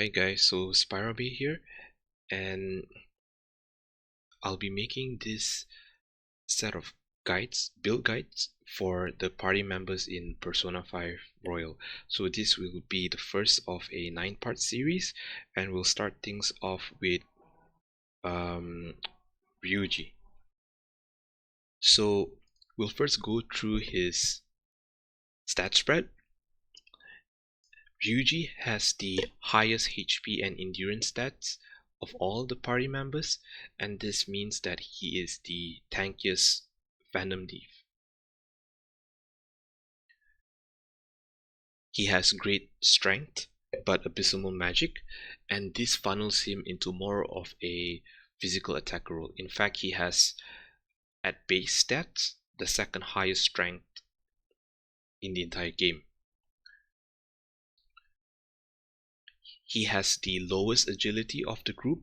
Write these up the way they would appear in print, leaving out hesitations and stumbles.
Hey guys, so Spyrobe here, and I'll be making this set of build guides for the party members in Persona 5 Royal. So this will be the first of a 9-part series, and we'll start things off with um, Ryuji. So we'll first go through his stat spread. Ryuji has the highest HP and endurance stats of all the party members, and this means that he is the tankiest Venom Thief. He has great strength, but abysmal magic, and this funnels him into more of a physical attacker role. In fact, he has, at base stats, the second highest strength in the entire game. He has the lowest agility of the group,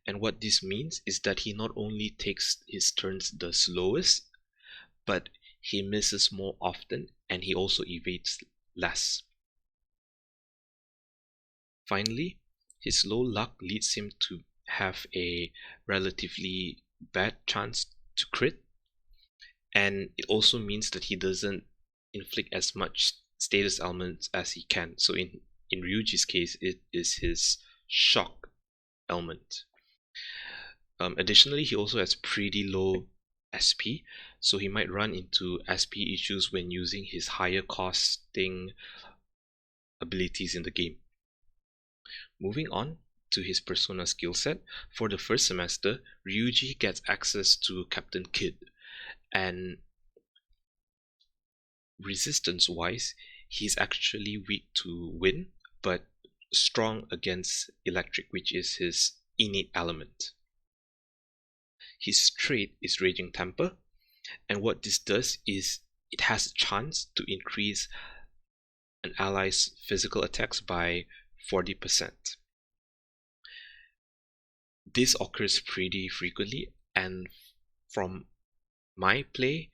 and what this means is that he not only takes his turns the slowest, but he misses more often and he also evades less. Finally, his low luck leads him to have a relatively bad chance to crit, and it also means that he doesn't inflict as much status elements as he can. So in Ryuji's case, it is his shock element. Additionally, he also has pretty low SP, so he might run into SP issues when using his higher costing abilities in the game. Moving on to his Persona skill set, for the first semester, Ryuji gets access to Captain Kid, and resistance wise, he's actually weak to wind, but strong against electric, which is his innate element. His trait is Raging Temper, and what this does is it has a chance to increase an ally's physical attacks by 40%. This occurs pretty frequently, and from my play,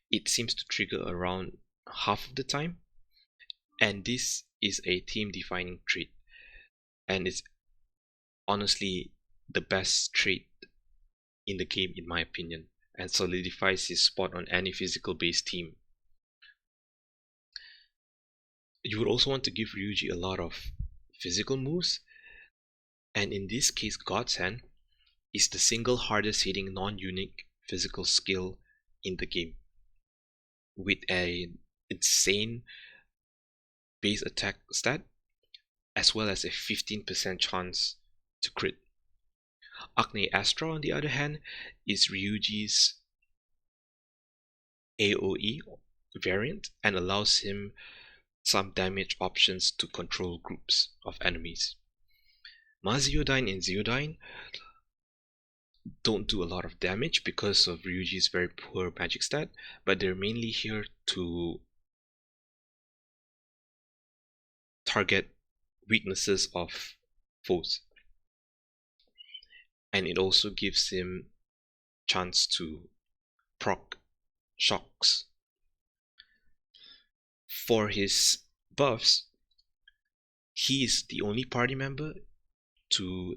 it seems to trigger around half of the time, and this is a team defining trait, and it's honestly the best trait in the game in my opinion, and solidifies his spot on any physical based team. You would also want to give Ryuji a lot of physical moves, and in this case God's Hand is the single hardest hitting non-unique physical skill in the game, with an insane base attack stat as well as a 15% chance to crit. Acne Astra, on the other hand, is Ryuji's AoE variant and allows him some damage options to control groups of enemies. Maziodyne and Ziodyne don't do a lot of damage because of Ryuji's very poor magic stat, but they're mainly here to target weaknesses of foes, and it also gives him chance to proc shocks. For his buffs, he is the only party member to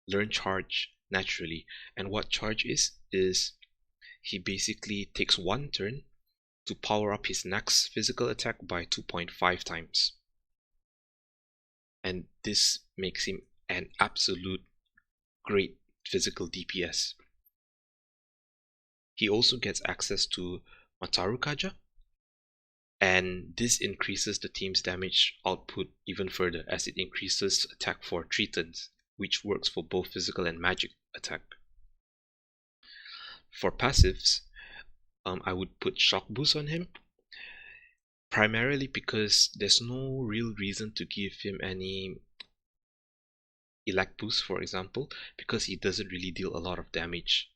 learn charge naturally, and what charge is he basically takes one turn to power up his next physical attack by 2.5 times, and this makes him an absolute great physical DPS. He also gets access to Mataru Kaja, and this increases the team's damage output even further as it increases attack for 3 turns, which works for both physical and magic attack. For passives, I would put Shock Boost on him, primarily because there's no real reason to give him any Elect Boost, for example, because he doesn't really deal a lot of damage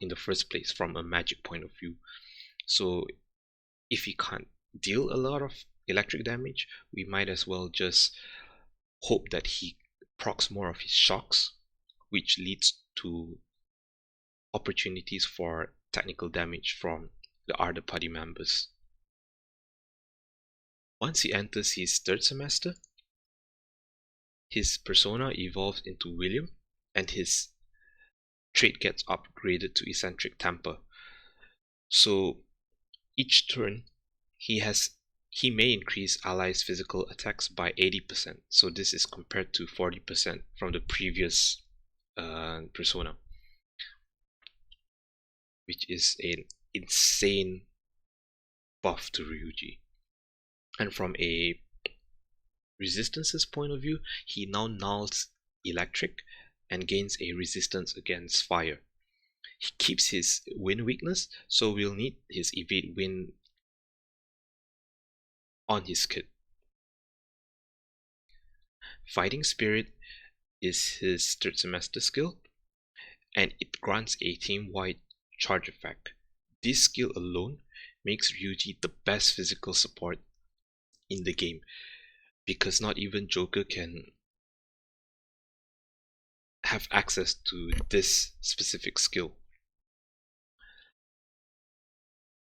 in the first place from a magic point of view. So if he can't deal a lot of electric damage, we might as well just hope that he procs more of his shocks, which leads to opportunities for technical damage from the other party members. Once he enters his third semester, his persona evolves into William, and his trait gets upgraded to eccentric temper. So each turn he may increase allies' physical attacks by 80%. So this is compared to 40% from the previous persona, which is an insane buff to Ryuji. And from a resistances point of view, he now nulls electric and gains a resistance against fire. He keeps his wind weakness, so we'll need his evade wind on his kit. Fighting Spirit is his third semester skill, and it grants a team-wide charge effect. This skill alone makes Ryuji the best physical support in the game, because not even Joker can have access to this specific skill.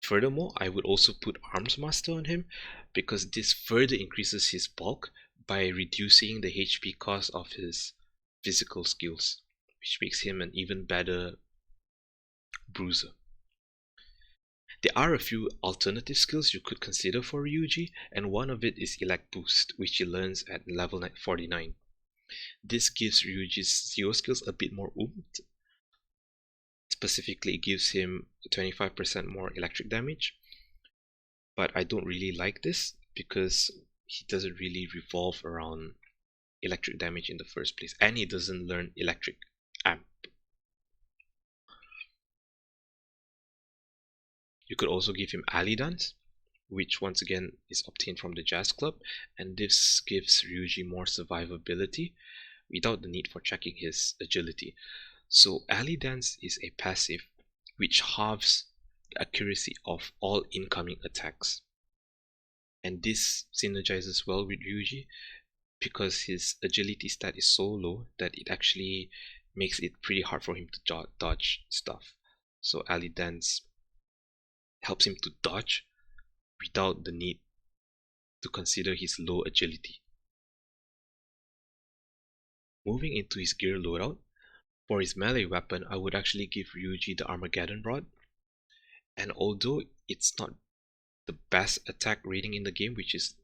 Furthermore, I would also put Arms Master on him, because this further increases his bulk by reducing the HP cost of his physical skills, which makes him an even better bruiser. There are a few alternative skills you could consider for Ryuji, and one of it is Elect Boost, which he learns at level 49. This gives Ryuji's Zero skills a bit more oomph. Specifically, it gives him 25% more electric damage, but I don't really like this because he doesn't really revolve around electric damage in the first place, and he doesn't learn electric amp. You could also give him Alley Dance, which once again is obtained from the Jazz Club, and this gives Ryuji more survivability without the need for checking his agility. So Alley Dance is a passive which halves the accuracy of all incoming attacks. And this synergizes well with Ryuji because his agility stat is so low that it actually makes it pretty hard for him to dodge stuff. So Alley Dance helps him to dodge without the need to consider his low agility. Moving into his gear loadout, for his melee weapon, I would actually give Ryuji the Armageddon Rod. And although it's not the best attack rating in the game, which is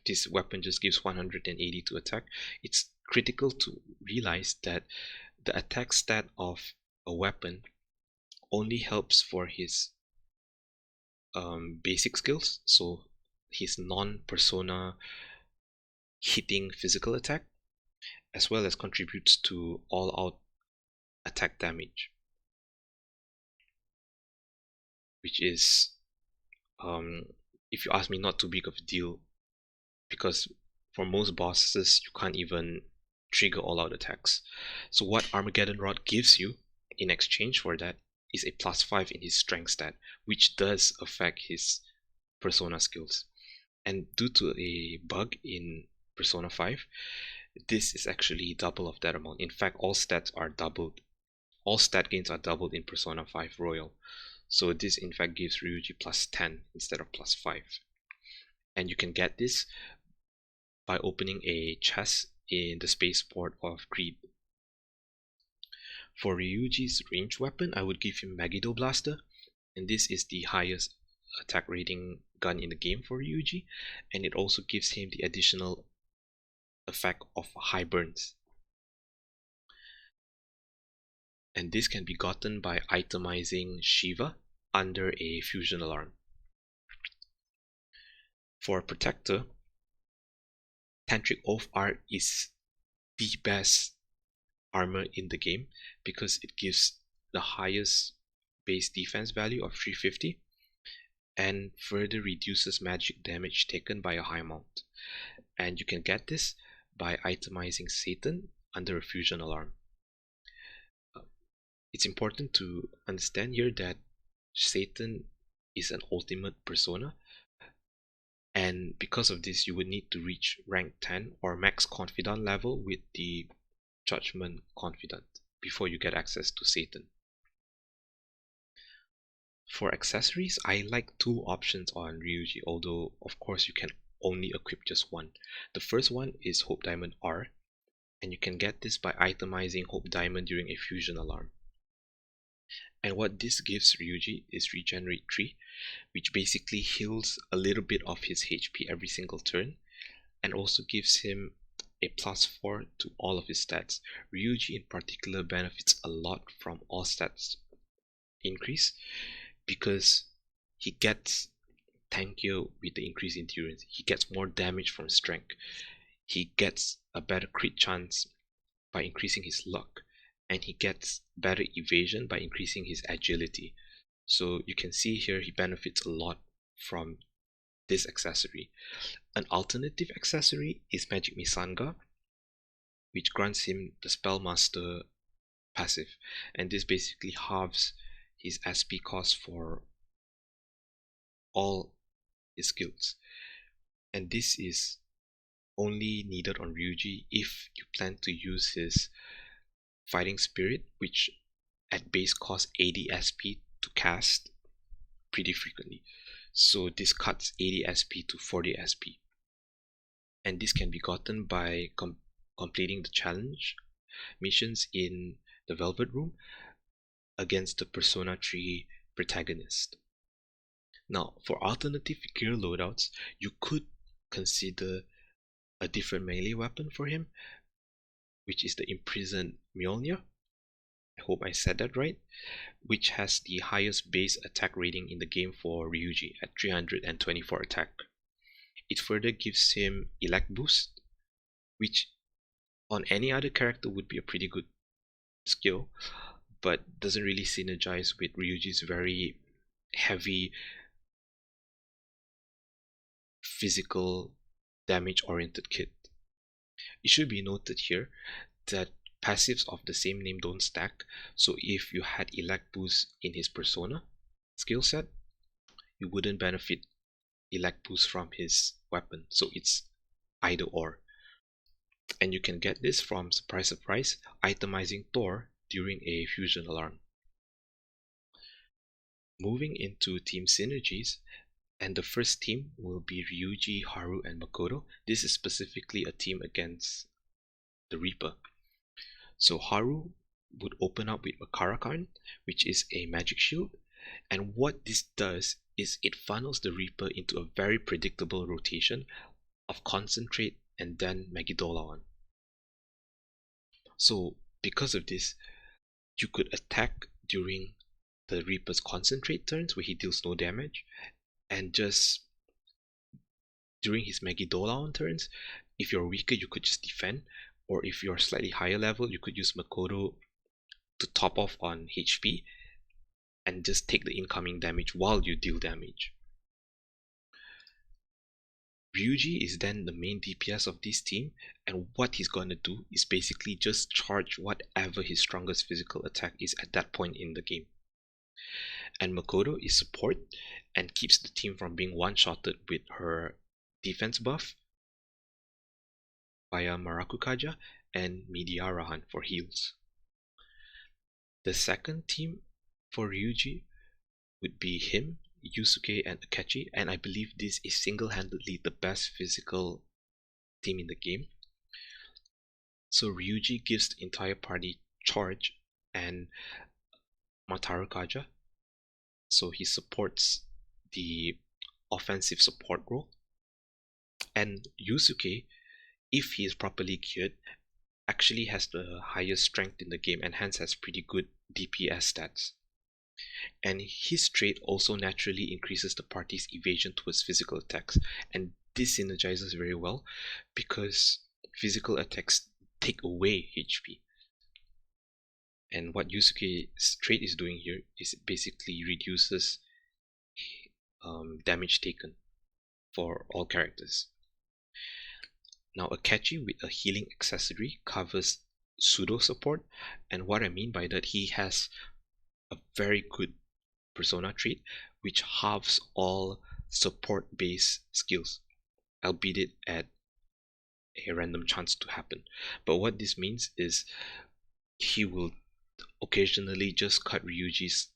this weapon just gives 180 to attack, it's critical to realize that the attack stat of a weapon only helps for his basic skills, so his non-persona hitting physical attack, as well as contributes to all-out attack damage, which is, if you ask me, not too big of a deal, because for most bosses you can't even trigger all-out attacks. So what Armageddon Rod gives you in exchange for that is a +5 in his strength stat, which does affect his persona skills. And due to a bug in Persona 5, this is actually double of that amount. In fact, all stats are doubled. All stat gains are doubled in Persona 5 Royal. So this in fact gives Ryuji +10 instead of +5. And you can get this by opening a chest in the spaceport of Greed. For Ryuji's ranged weapon, I would give him Megiddo Blaster, and this is the highest attack rating gun in the game for Ryuji, and it also gives him the additional effect of high burns. And this can be gotten by itemizing Shiva under a fusion alarm. For Protector, Tantric Oath Art is the best armor in the game because it gives the highest base defense value of 350 and further reduces magic damage taken by a high mount. And you can get this by itemizing Satan under a fusion alarm. It's important to understand here that Satan is an ultimate persona, and because of this you would need to reach rank 10 or max confidant level with the Judgment Confidant before you get access to Satan. For accessories, I like two options on Ryuji, although of course you can only equip just one. The first one is Hope Diamond R, And you can get this by itemizing Hope Diamond during a fusion alarm. And what this gives Ryuji is Regenerate 3, which basically heals a little bit of his HP every single turn, and also gives him a +4 to all of his stats. Ryuji in particular benefits a lot from all stats increase because he gets tankier with the increased endurance. He gets more damage from strength. He gets a better crit chance by increasing his luck, and he gets better evasion by increasing his agility. So you can see here he benefits a lot from this accessory. An alternative accessory is Magic Misanga, which grants him the Spellmaster passive, and this basically halves his SP cost for all his skills. And this is only needed on Ryuji if you plan to use his Fighting Spirit, which at base costs 80 SP to cast pretty frequently. So this cuts 80 SP to 40 SP. And this can be gotten by completing the challenge missions in the Velvet Room against the Persona 3 protagonist. Now, for alternative gear loadouts, you could consider a different melee weapon for him, which is the Imprisoned Mjolnir. I hope I said that right, which has the highest base attack rating in the game for Ryuji at 324 attack. It further gives him Elect Boost, which on any other character would be a pretty good skill, but doesn't really synergize with Ryuji's very heavy physical damage oriented kit. It should be noted here that passives of the same name don't stack, so if you had Elect Boost in his Persona skill set, you wouldn't benefit Elect Boost from his weapon, so it's either or. And you can get this from, surprise surprise, itemizing Thor during a fusion alarm. Moving into team synergies, and the first team will be Ryuji, Haru, and Makoto. This is specifically a team against the Reaper. So Haru would open up with Makarakan, which is a magic shield, and what this does is it funnels the Reaper into a very predictable rotation of Concentrate and then Megidolaon. So because of this, you could attack during the Reaper's Concentrate turns where he deals no damage, and just during his Megidolaon turns, if you're weaker you could just defend, or if you're slightly higher level you could use Makoto to top off on HP and just take the incoming damage while you deal damage. Ryuji is then the main DPS of this team, and what he's gonna do is basically just charge whatever his strongest physical attack is at that point in the game. And Makoto is support and keeps the team from being one-shotted with her defense buff via Marakukaja and Midiarahan for heals. The second team for Ryuji would be him, Yusuke, and Akechi, and I believe this is single-handedly the best physical team in the game. So Ryuji gives the entire party charge and Matarukaja, so he supports the offensive support role. And Yusuke, if he is properly geared, actually has the highest strength in the game and hence has pretty good DPS stats. And his trait also naturally increases the party's evasion towards physical attacks, and this synergizes very well because physical attacks take away HP. And what Yusuke's trait is doing here is it basically reduces damage taken for all characters. Now Akechi with a healing accessory covers pseudo support, and what I mean by that, he has a very good persona trait which halves all support based skills, albeit at a random chance to happen. But what this means is he will occasionally just cut Ryuji's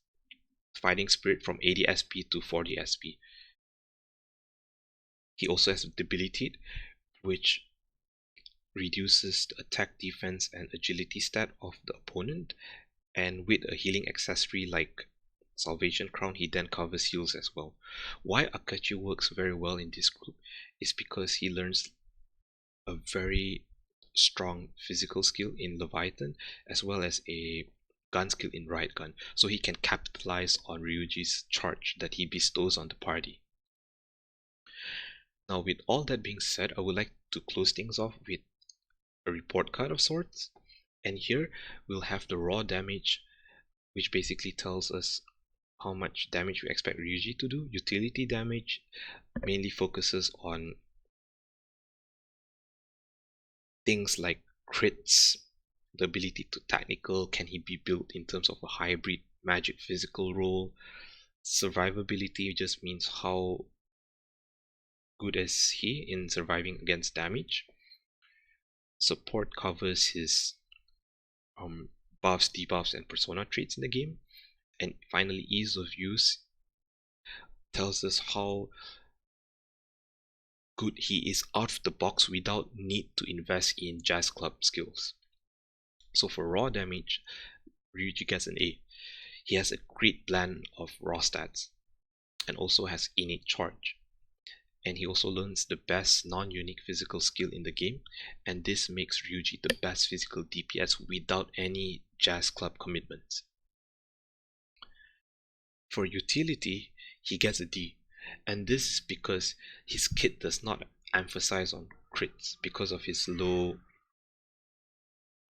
fighting spirit from 80 SP to 40 SP. He also has a debilitate, which reduces the attack, defense, and agility stat of the opponent, and with a healing accessory like Salvation Crown, he then covers heals as well. Why Akachi works very well in this group is because he learns a very strong physical skill in Leviathan as well as a gun skill in Riot Gun, so he can capitalize on Ryuji's charge that he bestows on the party. Now, with all that being said, I would like to close things off with a report card of sorts. And here we'll have the raw damage, which basically tells us how much damage we expect Ryuji to do. Utility damage mainly focuses on things like crits, the ability to tactical, can he be built in terms of a hybrid magic physical role. Survivability just means how good is he in surviving against damage. Support covers his buffs, debuffs, and persona traits in the game. And finally, ease of use tells us how good he is out of the box without need to invest in jazz club skills. So for raw damage, Ryuji gets an A. He has a great blend of raw stats and also has innate charge. And he also learns the best non-unique physical skill in the game, and this makes Ryuji the best physical DPS without any jazz club commitments. For utility, he gets a D, and this is because his kit does not emphasize on crits because of his low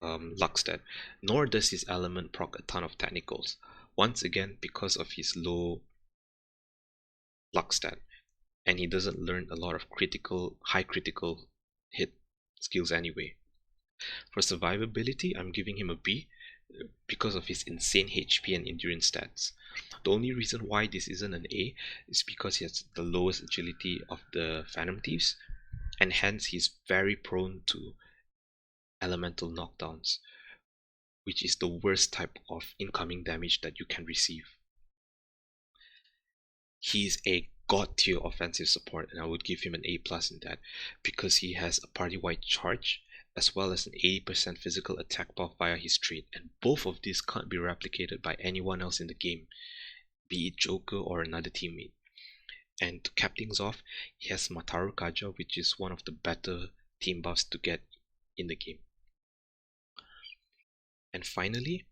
luck stat, nor does his element proc a ton of technicals, once again because of his low luck stat, and he doesn't learn a lot of high critical hit skills anyway. For survivability, I'm giving him a B because of his insane HP and endurance stats. The only reason why this isn't an A is because he has the lowest agility of the Phantom Thieves, and hence he's very prone to elemental knockdowns, which is the worst type of incoming damage that you can receive. He's a god tier offensive support, and I would give him an A plus in that because he has a party-wide charge as well as an 80% physical attack buff via his trait, and both of these can't be replicated by anyone else in the game, be it Joker or another teammate. And to cap things off, he has Mataru Kaja, which is one of the better team buffs to get in the game. And finally,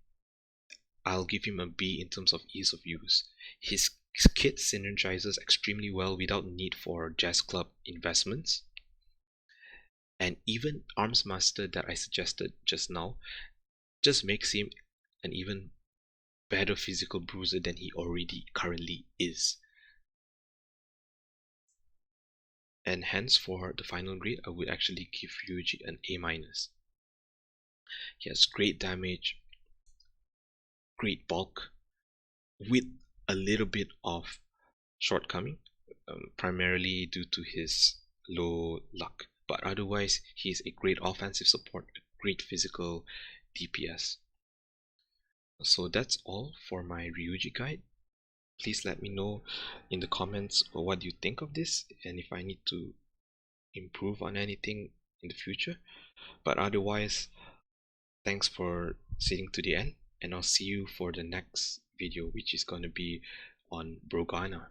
I'll give him a B in terms of ease of use. His kit synergizes extremely well without need for jazz club investments. And even Arms Master that I suggested just now just makes him an even better physical bruiser than he already currently is. And hence for the final grade, I would actually give Ryuji an A-. He has great damage, great bulk, with a little bit of shortcoming, primarily due to his low luck. But otherwise, he's a great offensive support, a great physical DPS. So that's all for my Ryuji guide. Please let me know in the comments what you think of this and if I need to improve on anything in the future. But otherwise, thanks for sitting to the end, and I'll see you for the next video, which is going to be on Brogana.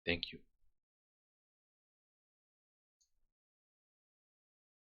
Thank you.